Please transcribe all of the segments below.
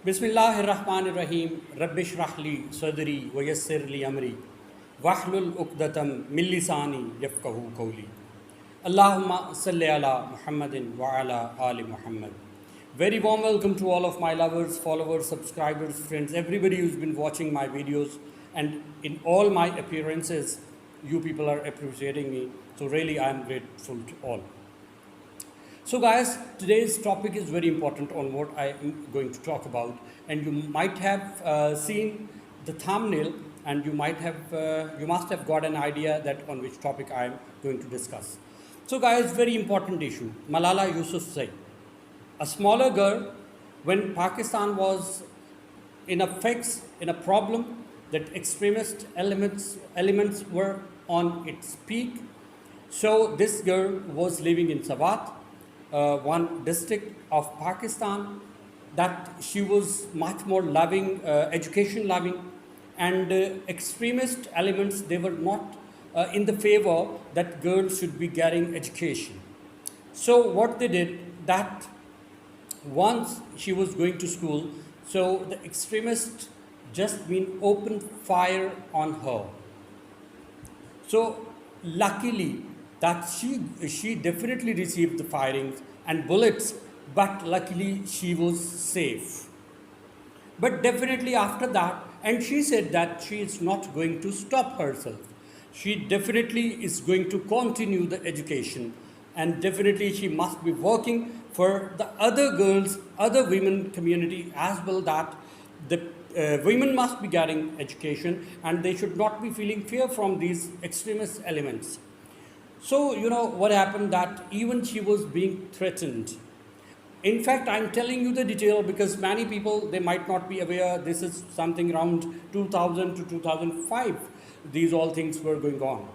बिस्मिल्लाहिर्रहमानिर्रहीम रब्बिशरह ली सदरी वयस्सिर ली अमरी वहलुल उक़दतम मिन लिसानी यफ़क़हू क़ौली Allahumma salli ala Muhammadin wa ala ali Muhammad. Very warm welcome to all of my lovers, followers, subscribers, friends, everybody who's been watching my videos, and in all my appearances, you people are appreciating me. So really I am grateful to all. So guys, today's topic is very important on what I am going to talk about, and you might have seen the thumbnail, and you must have got an idea that on which topic I am going to discuss. So guys, very important issue, Malala Yousafzai, a smaller girl, when Pakistan was in a fix, in a problem, that extremist elements were on its peak. So this girl was living in Swat, one district of Pakistan, that she was much more loving, education loving, and extremist elements, they were not in the favor that girls should be getting education. So what they did, that once she was going to school, so the extremists just opened fire on her. So luckily that she definitely received the firings and bullets, but luckily she was safe. But definitely after that, and she said that she is not going to stop herself. She definitely is going to continue the education, and definitely she must be working for the other girls, other women community as well, that the women must be getting education and they should not be feeling fear from these extremist elements. So you know what happened, that even she was being threatened. In fact, I'm telling you the detail because many people, they might not be aware. This is something around 2000 to 2005. These all things were going on.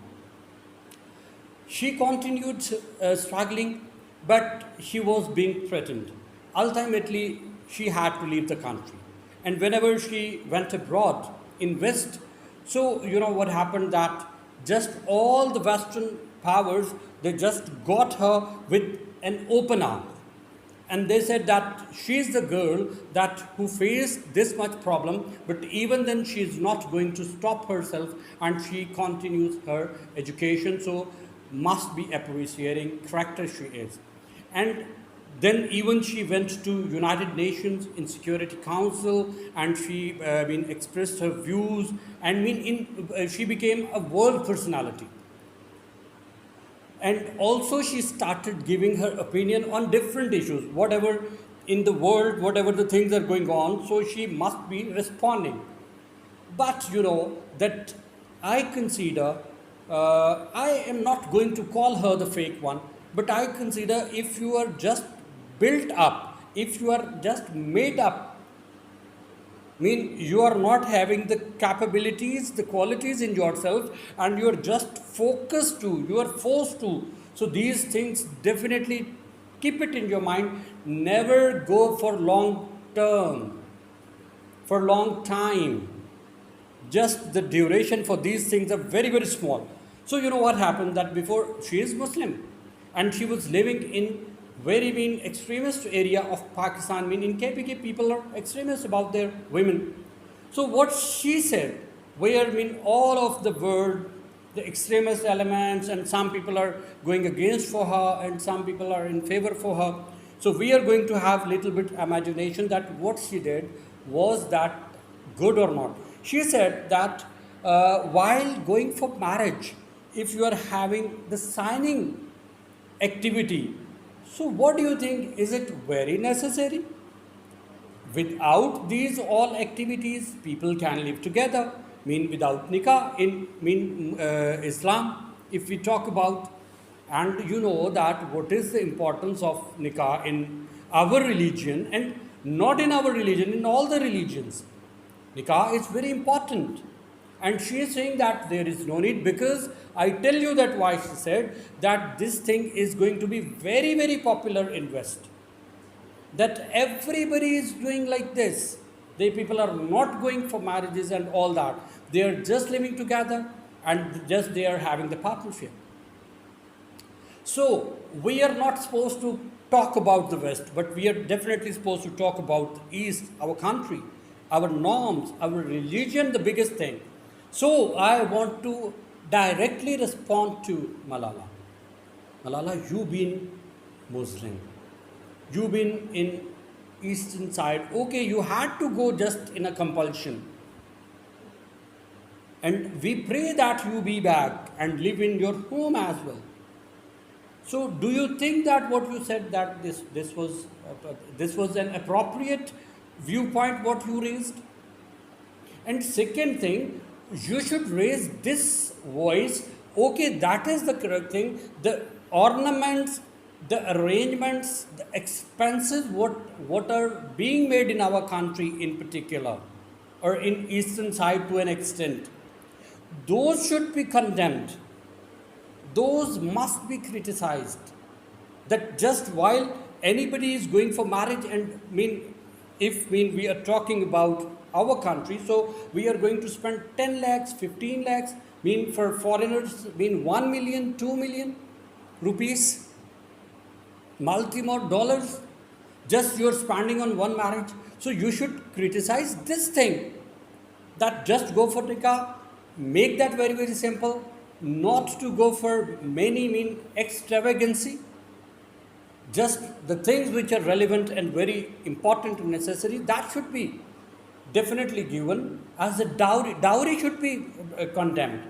She continued struggling, but she was being threatened. Ultimately, she had to leave the country. And whenever she went abroad in West, so you know what happened, that just all the Western powers, they just got her with an open arm. And they said that she is the girl that who faced this much problem, but even then she is not going to stop herself, and she continues her education. So must be appreciating character she is. And then even she went to United Nations in Security Council, and she expressed her views, and she became a world personality. And also she started giving her opinion on different issues, whatever in the world, whatever the things are going on, so she must be responding. But you know that I consider, I am not going to call her the fake one, but I consider if you are just built up, if you are just made up, you are not having the capabilities, the qualities in yourself, and you are just focused to, you are forced to. So these things definitely keep it in your mind. Never go for long term, for long time. Just the duration for these things are very, very small. So you know what happened, that before, she is Muslim, and she was living in very extremist area of Pakistan. In KPK, people are extremists about their women. So what she said, where all of the world, the extremist elements, and some people are going against for her, and some people are in favor for her. So we are going to have little bit imagination that what she did, was that good or not. She said that while going for marriage, if you are having the signing activity, so what do you think, is it very necessary? Without these all activities, people can live together. Without nikah in Islam, if we talk about, and you know that what is the importance of nikah in our religion, and not in our religion, in all the religions. Nikah is very important. And she is saying that there is no need, because I tell you that why she said that this thing is going to be very popular in West. That everybody is doing like this. People are not going for marriages and all that. They are just living together, and just they are having the partnership. So we are not supposed to talk about the West, but we are definitely supposed to talk about the East, our country, our norms, our religion, the biggest thing. So I want to directly respond to Malala. Malala, you've been Muslim, you've been in eastern side. Okay, you had to go just in a compulsion, and we pray that you be back and live in your home as well. So do you think that what you said, that this was an appropriate viewpoint what you raised? And second thing, you should raise this voice. Okay, that is the correct thing. The ornaments, the arrangements, the expenses what are being made in our country in particular, or in eastern side to an extent, those should be condemned. Those must be criticized. That just while anybody is going for marriage, and if we are talking about our country, so we are going to spend 10 lakhs, 15 lakhs, for foreigners, 1 million, 2 million rupees, multi-more dollars, just you're spending on one marriage. So you should criticize this thing, that just go for nikah, make that very, very simple, not to go for many extravagancy, just the things which are relevant and very important and necessary, that should be definitely given as a dowry. Dowry should be condemned.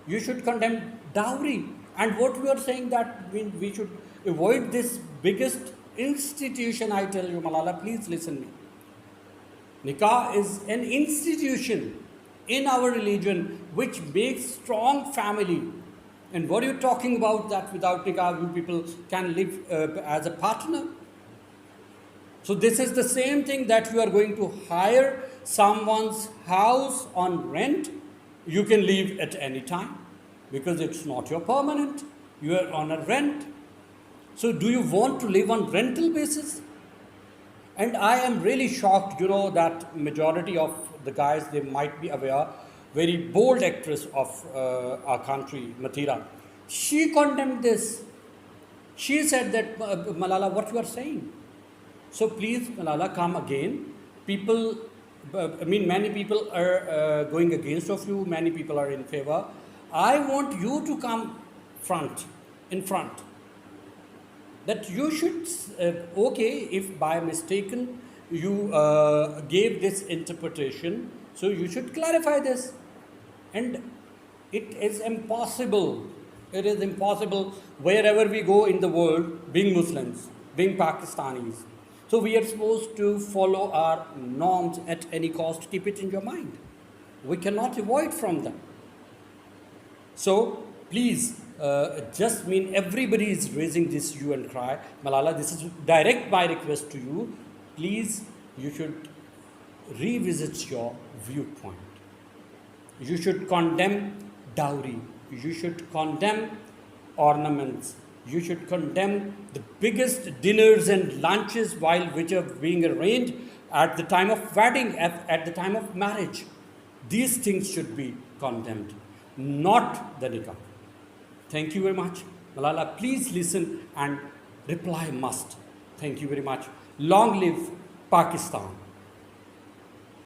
You should condemn dowry. And what we are saying, that we should avoid this biggest institution. I tell you, Malala, please listen me. Nikah is an institution in our religion which makes strong family. And what are you talking about, that without nikah you people can live as a partner? So this is the same thing, that you are going to hire someone's house on rent. You can leave at any time because it's not your permanent, you are on a rent. So do you want to live on rental basis? And I am really shocked, that majority of the guys, they might be aware, very bold actress of our country, Mathira, she condemned this. She said that, Malala, what you are saying? So please, Malala, come again. People, many people are going against of you, many people are in favor. I want you to come in front. That you should, okay, if by mistaken you gave this interpretation, so you should clarify this. And it is impossible wherever we go in the world, being Muslims, being Pakistanis. So we are supposed to follow our norms at any cost. Keep it in your mind. We cannot avoid from them. So please, everybody is raising this hue and cry. Malala, this is direct my request to you. Please, you should revisit your viewpoint. You should condemn dowry. You should condemn ornaments. You should condemn the biggest dinners and lunches which are being arranged at the time of wedding, at the time of marriage. These things should be condemned, not the nikah. Thank you very much. Malala, please listen and reply must. Thank you very much. Long live Pakistan.